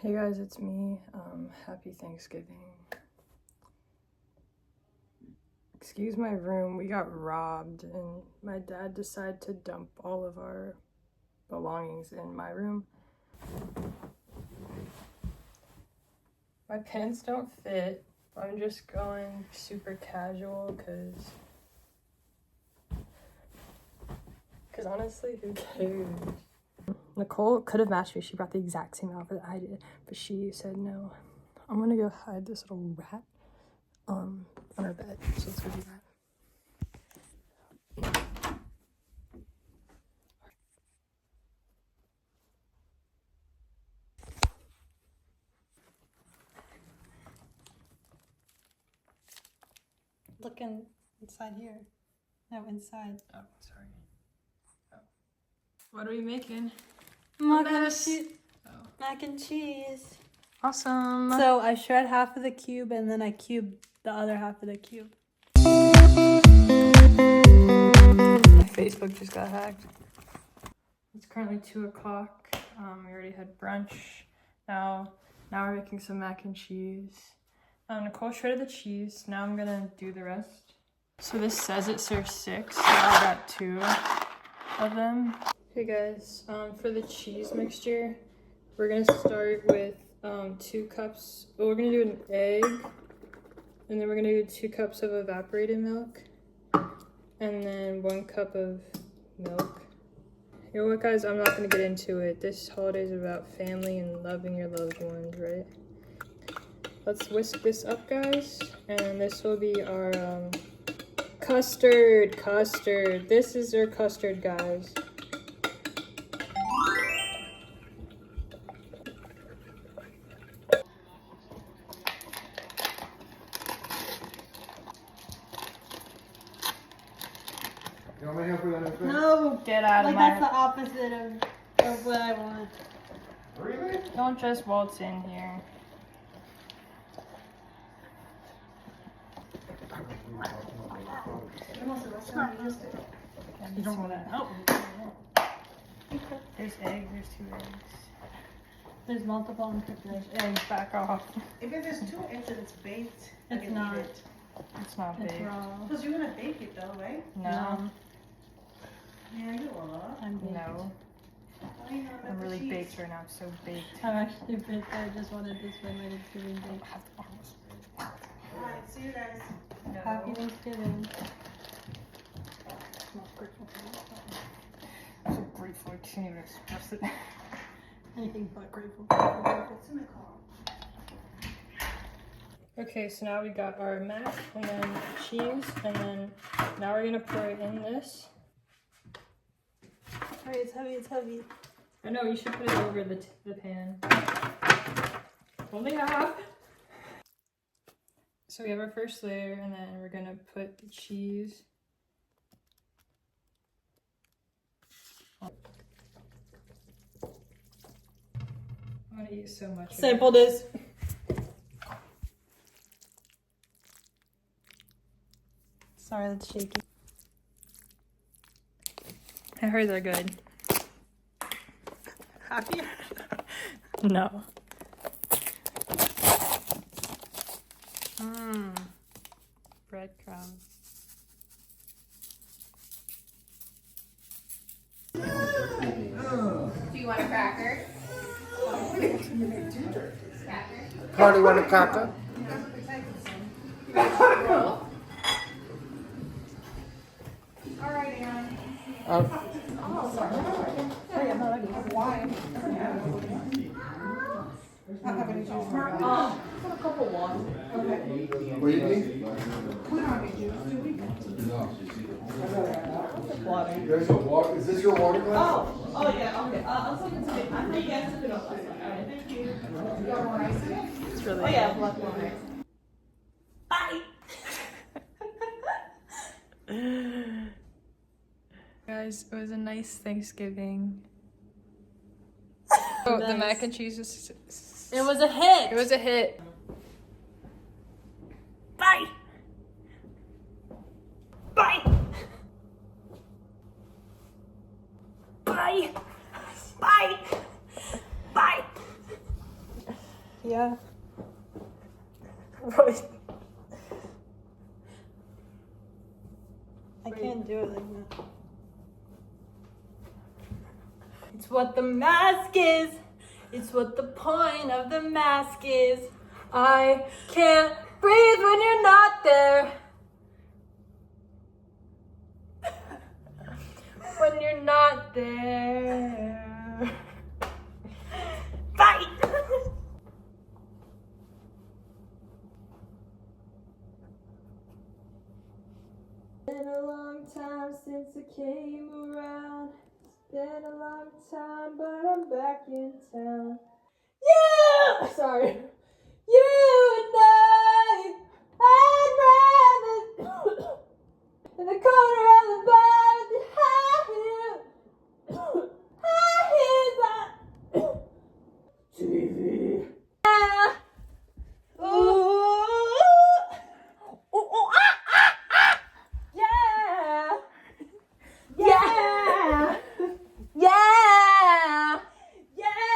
Hey guys, it's me. Happy Thanksgiving. Excuse my room, we got robbed and my dad decided to dump all of our belongings in my room. My pants don't fit. I'm just going super casual cause honestly, who cares? Nicole could have matched me. She brought the exact same outfit that I did, but she said no. I'm gonna go hide this little rat on our bed. So let's go do that. Look inside here. No, inside. Oh, sorry. Oh. What are we making? Mac and cheese. Awesome. So I shred half of the cube and then I cube the other half of the cube. My Facebook just got hacked. It's currently 2 o'clock. We already had brunch. Now we're making some mac and cheese. Nicole shredded the cheese. Now I'm gonna do the rest. So this says it serves 6, so I got 2 of them. Okay guys, for the cheese mixture, we're gonna start with 2 cups. Well, we're gonna do an egg, and then we're gonna do 2 cups of evaporated milk, and then 1 cup of milk. You know what guys, I'm not gonna get into it. This holiday is about family and loving your loved ones, right? Let's whisk this up guys, and this will be our custard. This is our custard guys. You want me to help with anything? No! Get out of Like my... that's the opposite of what I want. Really? Don't just waltz in here. You don't want to help me. There's eggs, there's 2 eggs. There's multiple uncooked There's eggs, back off. If it is 2 eggs and it's baked, I It's can not. eat it. It's not It's big. raw. Because you're gonna bake it though, right? No, Yeah, you are. I'm baked. no. I know that I'm really cheese. baked right now, I'm so baked. I'm actually baked. I just wanted this for my Thanksgiving day. Alright, see you guys. No. Happy Thanksgiving. I'm so grateful, I can't even express it. Anything but grateful. It's in the car. Okay, so now we got our mac and then cheese, and then now we're gonna pour it in this. Alright, it's heavy, it's heavy. I know, you should put it over the pan. Only half. So we have our first layer, and then we're gonna put the cheese. I'm gonna eat so much of it. Sample this. Sorry, that's shaky. I heard they're good. Happy? No. Breadcrumbs. Do you want a cracker? Party want a cracker? All right, Aaron. What do you think? There's a water. Is this your water glass? Oh yeah, okay. I'll take it to me. I think yes, took it off last night. Alright, thank you. You got more ice in it? It's really Oh yeah, black more ice. Guys, it was a nice Thanksgiving. Oh, the mac and cheese was... It was a hit! It was a hit. Bye! Bye! Bye! Bye! Bye! Yeah. Right. I can't do it like that. It's what the mask is. It's what the point of the mask is. I can't breathe when you're not there. When you're not there. Fight! Been a long time since I came around. It's been a long time, but I'm back in town. Yeah! Sorry. You and I'd rather in the corner of the bar with the high heels on. TV. Ooh. Ooh, ah, ah, ah. Yeah. Yeah. Yeah. Yeah.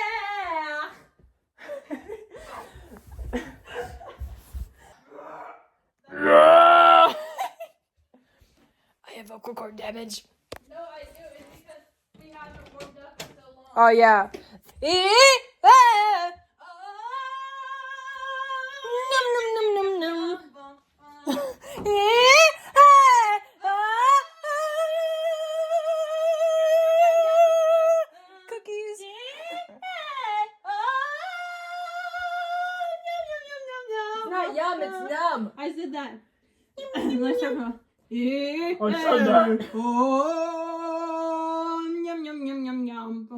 I have vocal cord damage. No, I do. It's because we haven't warmed up in so long. Oh yeah. Num num num num Cookies. It's not yum, it's numb. I said that. Let's try from. I said that. Oh, yum yum yum yum yum. Oh,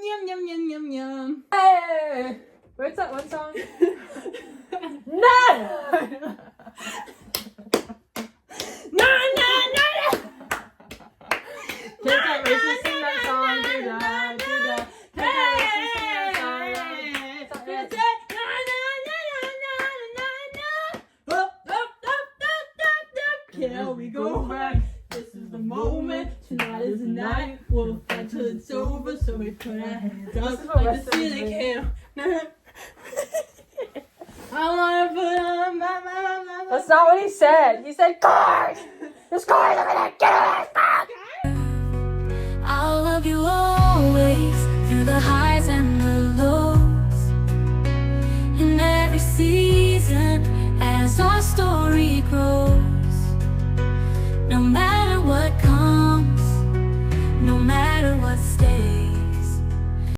yum yum yum yum yum. Hey! What's that one song? No! No no no no. Can't that racist sing that song? Do that, do that. Can't that racist sing that song? It's not racist. Can we go back? This is the moment. Tonight is the night. We'll fight till it's over. So we put our hands This up is what like West the ceiling Indies can. I wanna put on my. That's not what he said. He said cars! There's cars over there! Get over there! Fuck! I'll love you always through the highs and the lows, in every season as our story grows.